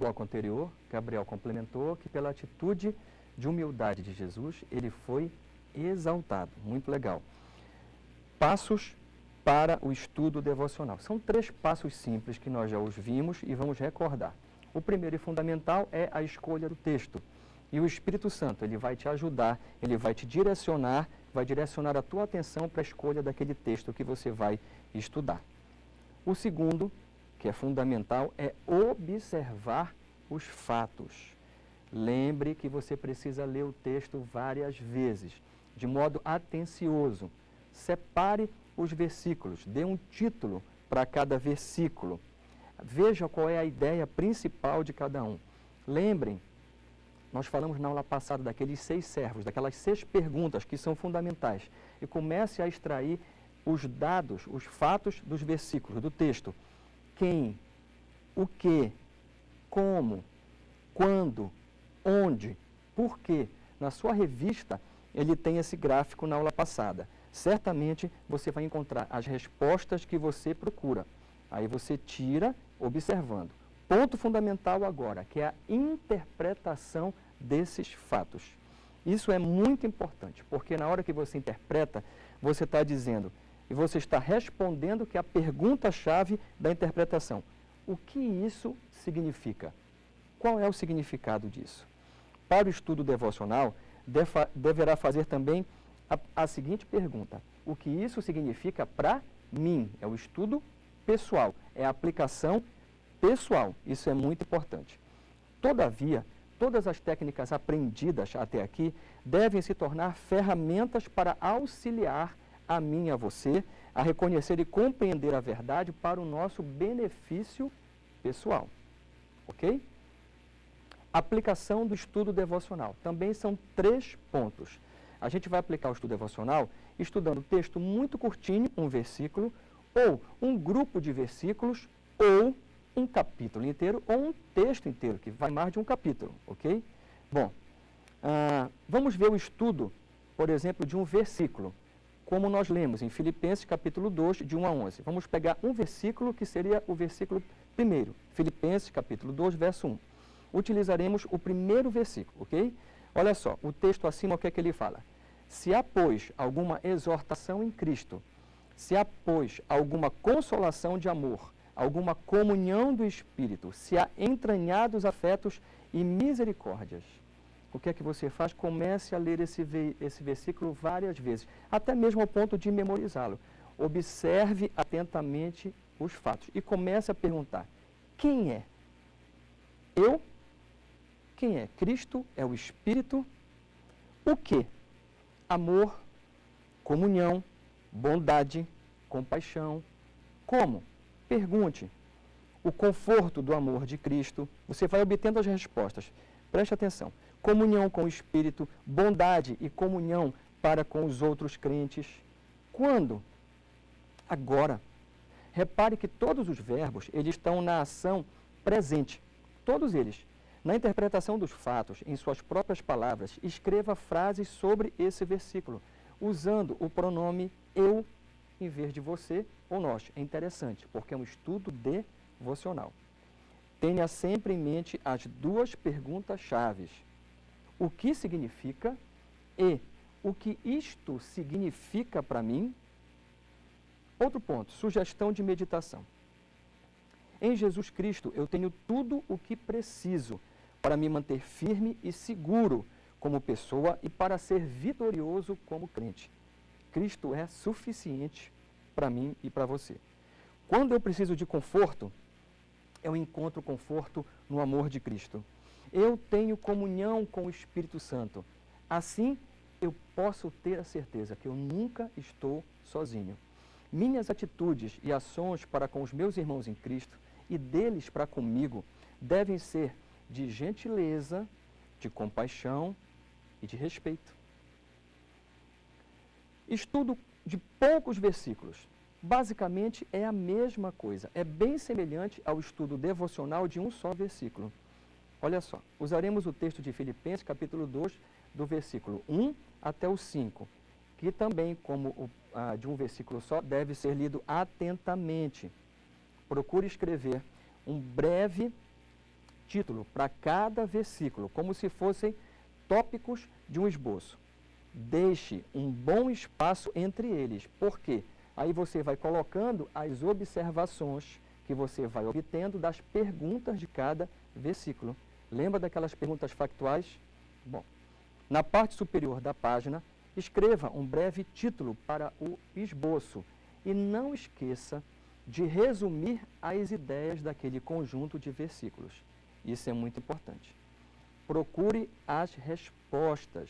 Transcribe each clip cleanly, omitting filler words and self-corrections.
bloco anterior, Gabriel complementou que pela atitude de humildade de Jesus, ele foi exaltado. Muito legal. Passos para o estudo devocional. São 3 passos simples que nós já os vimos e vamos recordar. O primeiro e fundamental é a escolha do texto. E o Espírito Santo, ele vai te ajudar, ele vai te direcionar, vai direcionar a tua atenção para a escolha daquele texto que você vai estudar. O segundo, que é fundamental, é observar os fatos. Lembre que você precisa ler o texto várias vezes, de modo atencioso. Separe os versículos, dê um título para cada versículo. Veja qual é a ideia principal de cada um. Lembrem, nós falamos na aula passada daqueles 6 servos, daquelas 6 perguntas que são fundamentais. E comece a extrair os dados, os fatos dos versículos, do texto. Quem, o que, como, quando, onde, por quê. Na sua revista, ele tem esse gráfico na aula passada. Certamente você vai encontrar as respostas que você procura. Aí você tira observando. Ponto fundamental agora, que é a interpretação desses fatos. Isso é muito importante, porque na hora que você interpreta, você está dizendo, e você está respondendo que é a pergunta-chave da interpretação. O que isso significa? Qual é o significado disso? Para o estudo devocional, deverá fazer também a seguinte pergunta. O que isso significa para mim? É o estudo pessoal, é a aplicação pessoal. Isso é muito importante. Todavia, todas as técnicas aprendidas até aqui devem se tornar ferramentas para auxiliar a mim e a você a reconhecer e compreender a verdade para o nosso benefício pessoal. Ok? Aplicação do estudo devocional. Também são 3 pontos. A gente vai aplicar o estudo devocional estudando texto muito curtinho, um versículo, ou um grupo de versículos, ou um capítulo inteiro, ou um texto inteiro, que vai mais de um capítulo, ok? Bom, vamos ver o estudo, por exemplo, de um versículo, como nós lemos em Filipenses capítulo 2, de 1 a 11. Vamos pegar um versículo que seria o versículo primeiro, Filipenses capítulo 2, verso 1. Utilizaremos o primeiro versículo, ok? Olha só, o texto acima, o que é que ele fala? Se há, pois, alguma exortação em Cristo, se há, pois, alguma consolação de amor, alguma comunhão do Espírito, se há entranhados afetos e misericórdias. O que é que você faz? Comece a ler esse versículo várias vezes, até mesmo ao ponto de memorizá-lo. Observe atentamente os fatos e comece a perguntar, quem é? Eu? Quem é? Cristo? É o Espírito? O que? Amor, comunhão, bondade, compaixão. Como? Pergunte. O conforto do amor de Cristo. Você vai obtendo as respostas. Preste atenção. Comunhão com o Espírito, bondade e comunhão para com os outros crentes. Quando? Agora. Repare que todos os verbos, eles estão na ação presente. Todos eles. Na interpretação dos fatos, em suas próprias palavras, escreva frases sobre esse versículo, usando o pronome eu em vez de você ou nós. É interessante, porque é um estudo devocional. Tenha sempre em mente as 2 perguntas-chave. O que significa e o que isto significa para mim? Outro ponto, sugestão de meditação. Em Jesus Cristo, eu tenho tudo o que preciso para me manter firme e seguro como pessoa e para ser vitorioso como crente. Cristo é suficiente para mim e para você. Quando eu preciso de conforto, eu encontro conforto no amor de Cristo. Eu tenho comunhão com o Espírito Santo. Assim, eu posso ter a certeza que eu nunca estou sozinho. Minhas atitudes e ações para com os meus irmãos em Cristo e deles para comigo devem ser de gentileza, de compaixão e de respeito. Estudo de poucos versículos. Basicamente é a mesma coisa. É bem semelhante ao estudo devocional de um só versículo. Olha só, usaremos o texto de Filipenses, capítulo 2, do versículo 1 até o 5, que também, como de um versículo só, deve ser lido atentamente. Procure escrever um breve título para cada versículo, como se fossem tópicos de um esboço. Deixe um bom espaço entre eles, porque aí você vai colocando as observações que você vai obtendo das perguntas de cada versículo. Lembra daquelas perguntas factuais? Bom, na parte superior da página, escreva um breve título para o esboço e não esqueça de resumir as ideias daquele conjunto de versículos. Isso é muito importante. Procure as respostas.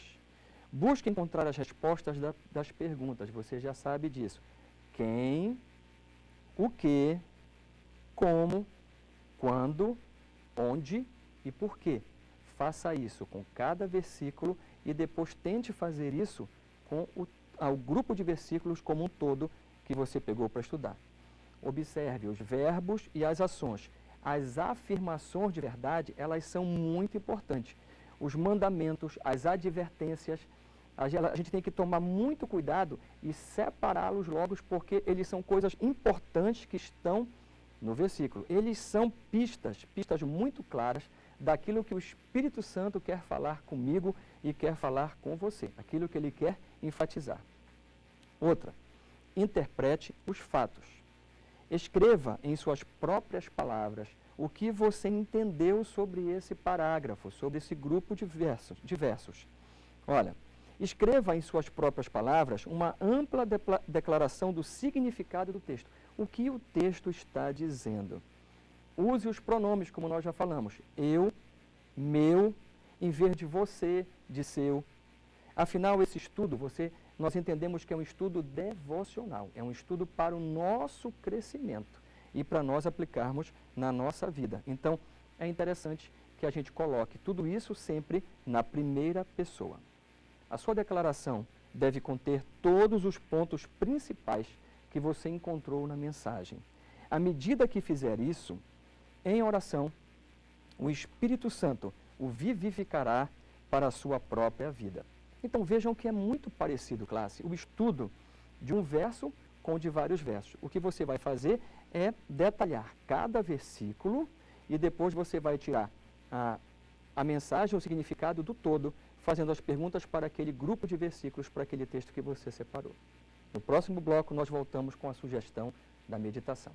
Busque encontrar as respostas das perguntas, você já sabe disso. Quem, o que, como, quando, onde e por quê. Faça isso com cada versículo e depois tente fazer isso com o grupo de versículos como um todo que você pegou para estudar. Observe os verbos e as ações. As afirmações de verdade, elas são muito importantes. Os mandamentos, as advertências, a gente tem que tomar muito cuidado e separá-los logo, porque eles são coisas importantes que estão no versículo. Eles são pistas muito claras daquilo que o Espírito Santo quer falar comigo e quer falar com você, aquilo que ele quer enfatizar. Outra, interprete os fatos. Escreva em suas próprias palavras o que você entendeu sobre esse parágrafo, sobre esse grupo de versos. Olha, escreva em suas próprias palavras uma ampla declaração do significado do texto. O que o texto está dizendo? Use os pronomes, como nós já falamos. Eu, meu, em vez de você, de seu. Afinal, esse estudo, nós entendemos que é um estudo devocional, é um estudo para o nosso crescimento e para nós aplicarmos na nossa vida. Então, é interessante que a gente coloque tudo isso sempre na primeira pessoa. A sua declaração deve conter todos os pontos principais que você encontrou na mensagem. À medida que fizer isso, em oração, o Espírito Santo o vivificará para a sua própria vida. Então vejam que é muito parecido, classe, o estudo de um verso com o de vários versos. O que você vai fazer é detalhar cada versículo e depois você vai tirar a mensagem, o significado do todo, fazendo as perguntas para aquele grupo de versículos, para aquele texto que você separou. No próximo bloco, nós voltamos com a sugestão da meditação.